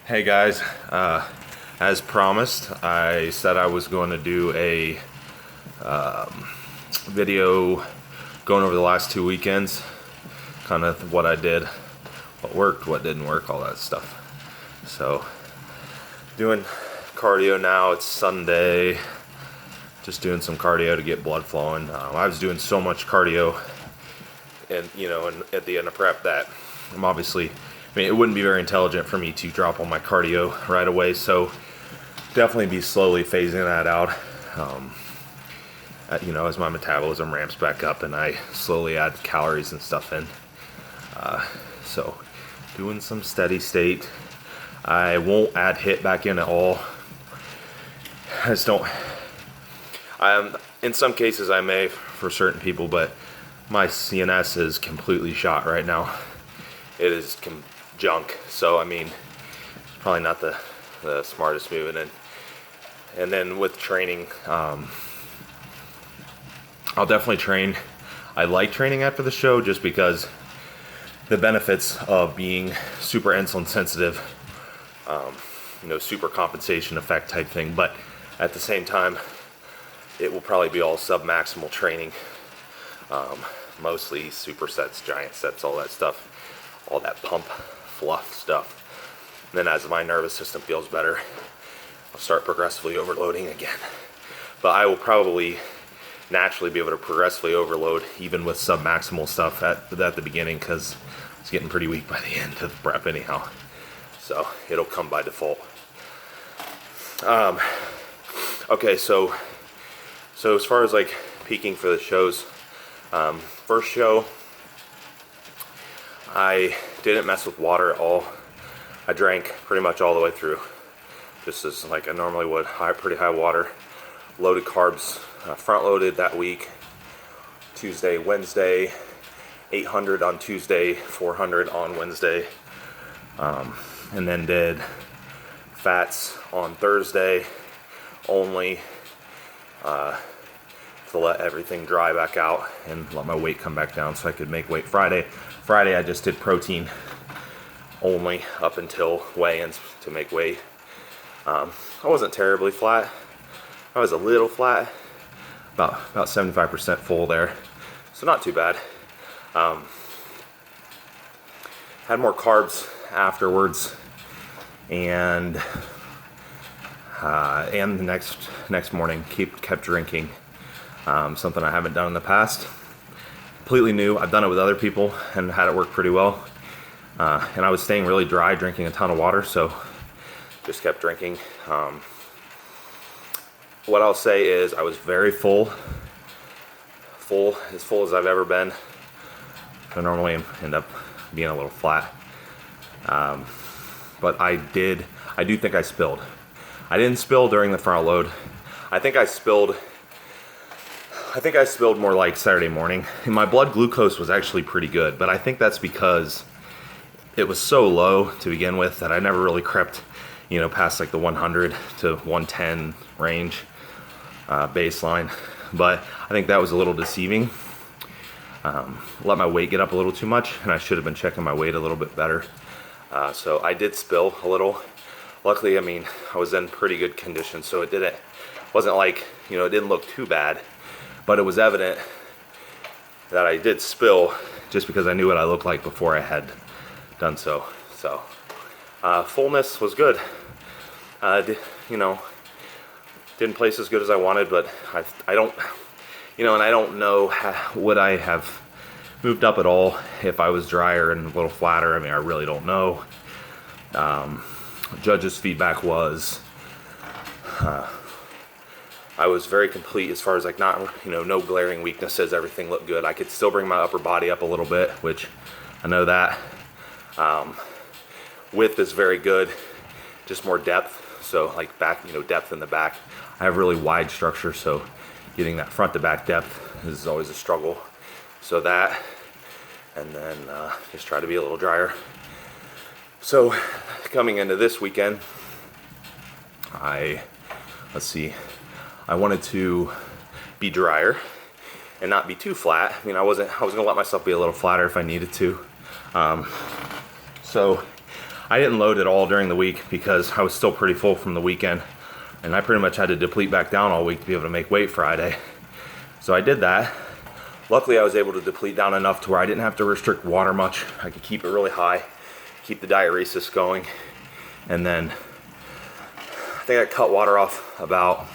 Hey guys, as promised, I said I was going to do a video going over the last 2 weekends, kind of what I did, what worked, what didn't work, all that stuff. So, doing cardio now. It's Sunday. Just doing some cardio to get blood flowing. I was doing so much cardio, and at the end of prep that I'm obviously. It wouldn't be very intelligent for me to drop all my cardio right away, so definitely be slowly phasing that out. As my metabolism ramps back up and I slowly add calories and stuff in. So doing some steady state. I won't add HIIT back in at all. I just don't. In some cases I may for certain people, but my CNS is completely shot right now. It is junk, so it's probably not the smartest move. And then with training, I'll definitely train. I like training after the show just because the benefits of being super insulin sensitive, super compensation effect type thing, but at the same time it will probably be all sub-maximal training, mostly supersets, giant sets, all that stuff, all that pump fluff stuff. And then as my nervous system feels better, I'll start progressively overloading again. But I will probably naturally be able to progressively overload even with sub-maximal stuff at the beginning, because it's getting pretty weak by the end of the prep anyhow. So it'll come by default. Okay, so as far as like peaking for the shows, first show, I didn't mess with water at all. I drank pretty much all the way through, just as like I normally would. Pretty high water, loaded carbs, front loaded that week. Tuesday, Wednesday, 800 on Tuesday, 400 on Wednesday, and then did fats on Thursday only, to let everything dry back out and let my weight come back down so I could make weight Friday. Friday I just did protein only up until weigh-ins to make weight. I wasn't terribly flat. I was a little flat, about 75% full there, so not too bad. Had more carbs afterwards, and the next morning kept drinking. Something I haven't done in the past. Completely new. I've done it with other people and had it work pretty well. And I was staying really dry, drinking a ton of water, so just kept drinking. What I'll say is I was very full, as full as I've ever been. I normally end up being a little flat. But I do think I spilled. I didn't spill during the front load. I think I spilled more like Saturday morning. And my blood glucose was actually pretty good, but I think that's because it was so low to begin with that I never really crept, past like the 100 to 110 range baseline. But I think that was a little deceiving. Let my weight get up a little too much, and I should have been checking my weight a little bit better. So I did spill a little. Luckily, I was in pretty good condition, so it wasn't like, it didn't look too bad. But it was evident that I did spill just because I knew what I looked like before I had done so. So fullness was good. Didn't place as good as I wanted, but I don't, and I don't know would I have moved up at all if I was drier and a little flatter. I really don't know. Judges' feedback was I was very complete as far as like no glaring weaknesses. Everything looked good. I could still bring my upper body up a little bit, which I know that. Width is very good, just more depth. So like back, depth in the back. I have really wide structure, so getting that front to back depth is always a struggle. So that, and then just try to be a little drier. So coming into this weekend, I wanted to be drier and not be too flat. I was gonna let myself be a little flatter if I needed to. So I didn't load at all during the week because I was still pretty full from the weekend, and I pretty much had to deplete back down all week to be able to make weight Friday. So I did that. Luckily, I was able to deplete down enough to where I didn't have to restrict water much. I could keep it really high, keep the diuresis going, and then I think I cut water off about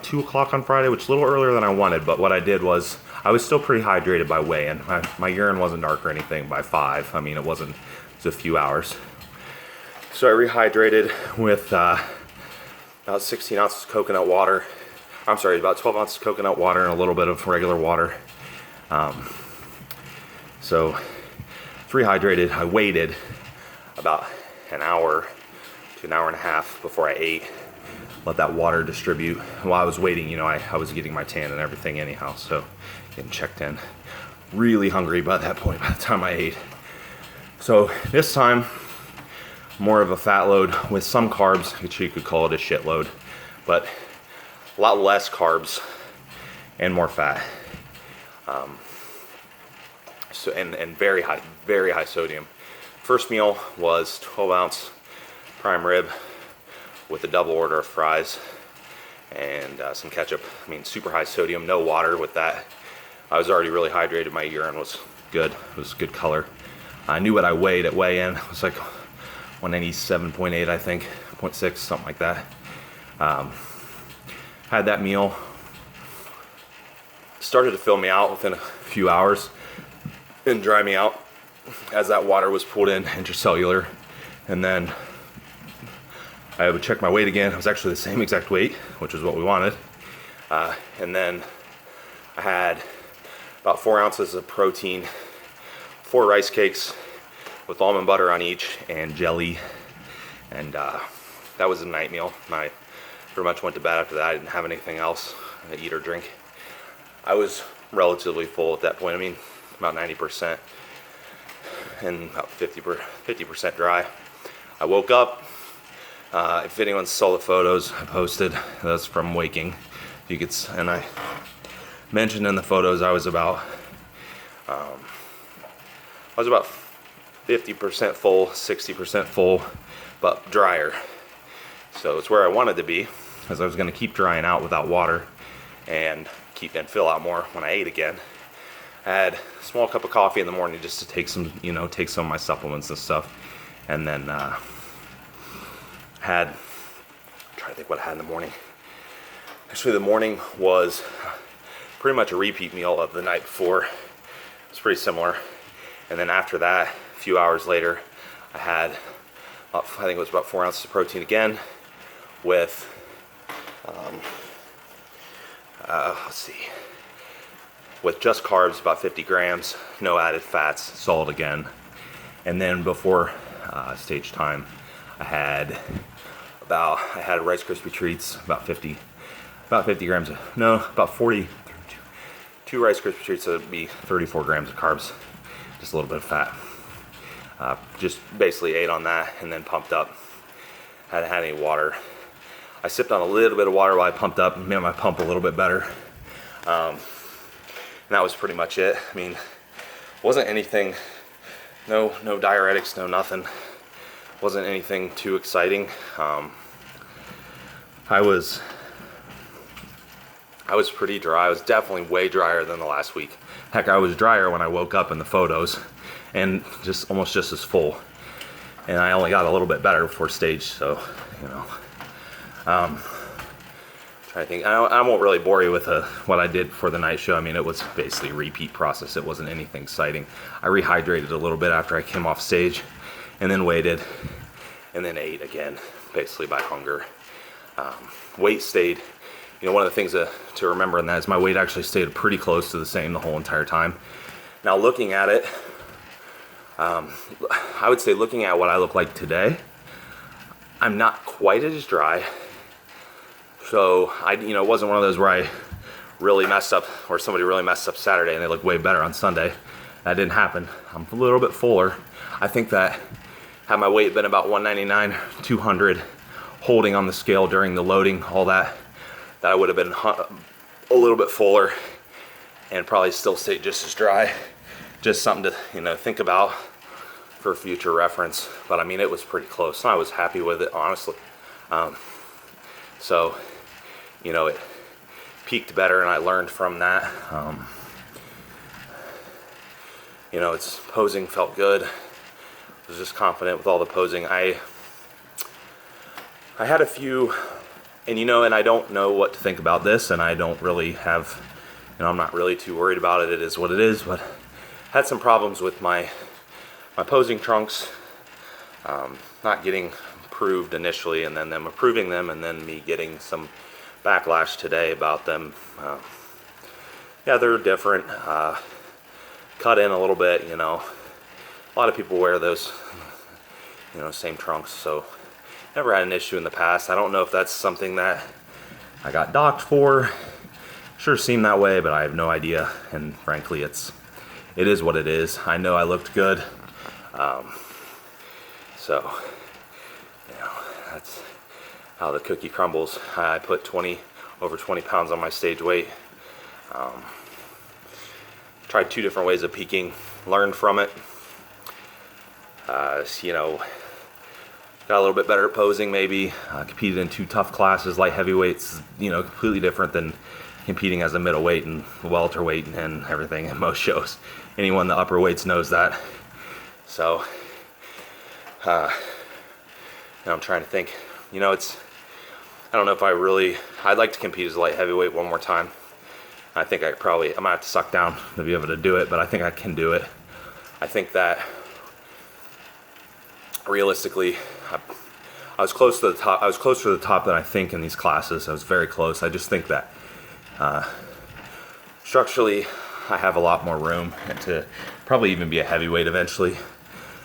2 o'clock on Friday, which is a little earlier than I wanted. But what I did was I was still pretty hydrated by weigh-in. My urine wasn't dark or anything by 5. I mean, it was a few hours. So I rehydrated with about 16 ounces of coconut water. I'm sorry, about 12 ounces of coconut water and a little bit of regular water. So it's rehydrated. I waited about an hour to an hour and a half before I ate. Let that water distribute. While I was waiting, you know, I was getting my tan and everything anyhow, so getting checked in. Really hungry by that point, by the time I ate. So this time, more of a fat load with some carbs, which you could call it a shit load, but a lot less carbs and more fat. So and very high sodium. First meal was 12-ounce prime rib with a double order of fries and some ketchup. I mean, super high sodium, no water with that. I was already really hydrated. My urine was good. It was good color. I knew what I weighed at weigh-in. It was like 197.8, I think, 0.6, something like that. Had that meal. Started to fill me out within a few hours and dry me out as that water was pulled in intracellular. And then I would check my weight again. It was actually the same exact weight, which was what we wanted. And then I had about 4 ounces of protein, 4 rice cakes with almond butter on each and jelly. And that was a night meal. I pretty much went to bed after that. I didn't have anything else to eat or drink. I was relatively full at that point. I mean, about 90% and about 50% dry. I woke up. If anyone saw the photos I posted, that's from waking. You could, and I mentioned in the photos I was about 50% full, 60% full, but drier. So it's where I wanted to be, because I was going to keep drying out without water and fill out more when I ate again. I had a small cup of coffee in the morning just to take some of my supplements and stuff, and then I'm trying to think what I had in the morning. Actually, the morning was pretty much a repeat meal of the night before. It's pretty similar. And then after that, a few hours later, I had, I think it was about 4 ounces of protein again with, with just carbs, about 50 grams, no added fats, salt again. And then before stage time, I had Rice Krispie treats, about 50 grams, about 40, 2 Rice Krispie treats, so it'd be 34 grams of carbs, just a little bit of fat. Just basically ate on that and then pumped up. Hadn't had any water. I sipped on a little bit of water while I pumped up and made my pump a little bit better. And that was pretty much it. I mean, wasn't anything, no diuretics, no nothing. Wasn't anything too exciting. I was pretty dry. I was definitely way drier than the last week. Heck, I was drier when I woke up in the photos, and almost just as full. And I only got a little bit better before stage, so you know. Trying to think. I won't really bore you with what I did for the night show. I mean, it was basically a repeat process. It wasn't anything exciting. I rehydrated a little bit after I came off stage, and then waited, and then ate again, basically by hunger. Weight stayed. You know, one of the things to remember in that is my weight actually stayed pretty close to the same the whole entire time. Now looking at it, I would say looking at what I look like today, I'm not quite as dry. So it wasn't one of those where I really messed up, or somebody really messed up Saturday and they look way better on Sunday. That didn't happen. I'm a little bit fuller. I think that had my weight been about 199, 200, holding on the scale during the loading, all that I would have been a little bit fuller and probably still stay just as dry. Just something to, think about for future reference. But I mean, it was pretty close, and I was happy with it, honestly. So, it peaked better, and I learned from that. Its posing felt good. I was just confident with all the posing. I had a few, and and I don't know what to think about this, and I don't really have, I'm not really too worried about it. It is what it is, but I had some problems with my posing trunks, not getting approved initially, and then them approving them, and then me getting some backlash today about them. Yeah, they're different, cut in a little bit, a lot of people wear those, same trunks, so never had an issue in the past. I don't know if that's something that I got docked for. Sure seemed that way, but I have no idea, and frankly, it is what it is. I know I looked good, so that's how the cookie crumbles. I put over 20 pounds on my stage weight. Tried 2 different ways of peaking, learned from it. Got a little bit better at posing, maybe. Competed in 2 tough classes, light heavyweights, completely different than competing as a middleweight and welterweight and everything in most shows. Anyone in the upper weights knows that. So, now I'm trying to think. I don't know if I'd like to compete as a light heavyweight one more time. I think I might have to suck down to be able to do it, but I think I can do it. I think that realistically, I was close to the top. I was closer to the top than I think in these classes. I was very close. I just think that structurally, I have a lot more room to probably even be a heavyweight eventually.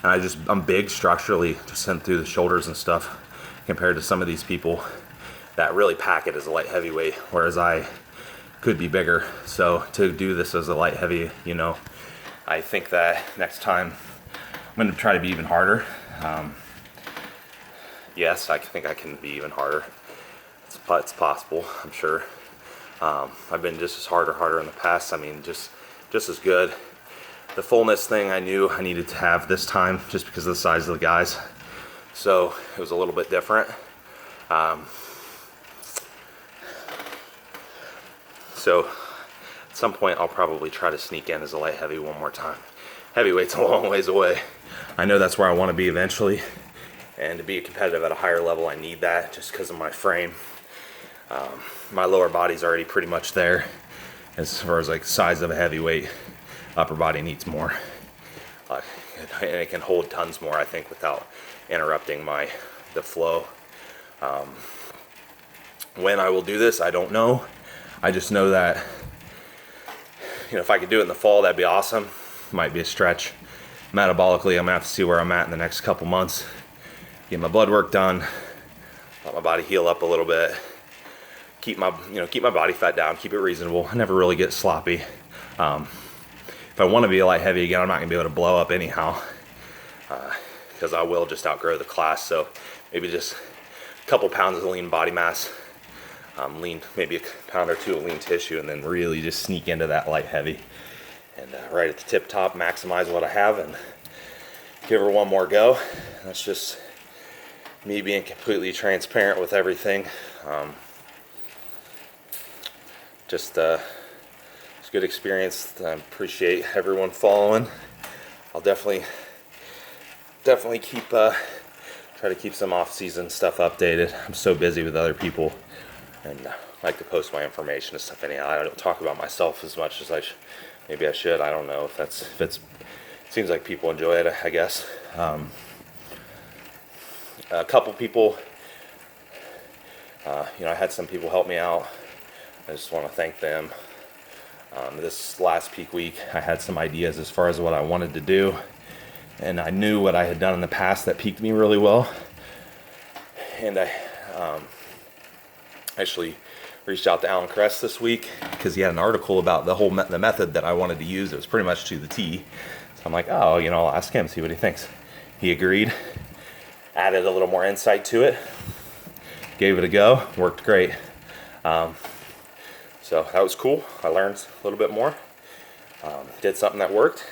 And I'm big structurally, just sent through the shoulders and stuff, compared to some of these people that really pack it as a light heavyweight, whereas I could be bigger. So to do this as a light heavy, I think that next time I'm going to try to be even harder. Yes, I think I can be even harder. It's possible, I'm sure. I've been just as hard or harder in the past. I mean, just as good. The fullness thing I knew I needed to have this time just because of the size of the guys. So it was a little bit different. So at some point I'll probably try to sneak in as a light heavy one more time. Heavyweight's a long ways away. I know that's where I want to be eventually. And to be competitive at a higher level, I need that just because of my frame. My lower body's already pretty much there as far as like size of a heavyweight. Upper body needs more. And it can hold tons more, I think, without interrupting the flow. When I will do this, I don't know. I just know that, if I could do it in the fall, that'd be awesome. Might be a stretch. Metabolically, I'm gonna have to see where I'm at in the next couple months. Get my blood work done. Let my body heal up a little bit. Keep my body fat down. Keep it reasonable. I never really get sloppy. If I want to be a light heavy again, I'm not gonna be able to blow up anyhow, because I will just outgrow the class. So maybe just a couple pounds of lean body mass. Maybe a pound or 2 of lean tissue, and then really just sneak into that light heavy, and right at the tip top, maximize what I have, and give her one more go. That's just me being completely transparent with everything. It's a good experience. I appreciate everyone following. I'll definitely keep try to keep some off-season stuff updated. I'm so busy with other people, and I like to post my information and stuff anyhow. I don't talk about myself as much as maybe I should. I don't know if it seems like people enjoy it, I guess. A couple people, I had some people help me out. I just want to thank them. This last peak week, I had some ideas as far as what I wanted to do, and I knew what I had done in the past that piqued me really well. And I actually reached out to Alan Kress this week because he had an article about the method that I wanted to use. It was pretty much to the T. So I'm like, I'll ask him, see what he thinks. He agreed, added a little more insight to it, gave it a go, worked great. So that was cool. I learned a little bit more. Did something that worked.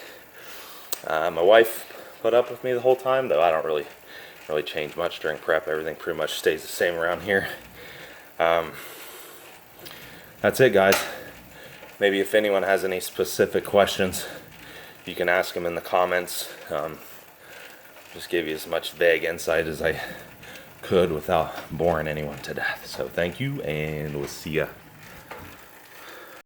My wife put up with me the whole time, though I don't really change much during prep. Everything pretty much stays the same around here. That's it, guys. Maybe if anyone has any specific questions, you can ask them in the comments. Just give you as much vague insight as I could without boring anyone to death. So thank you, and we'll see ya.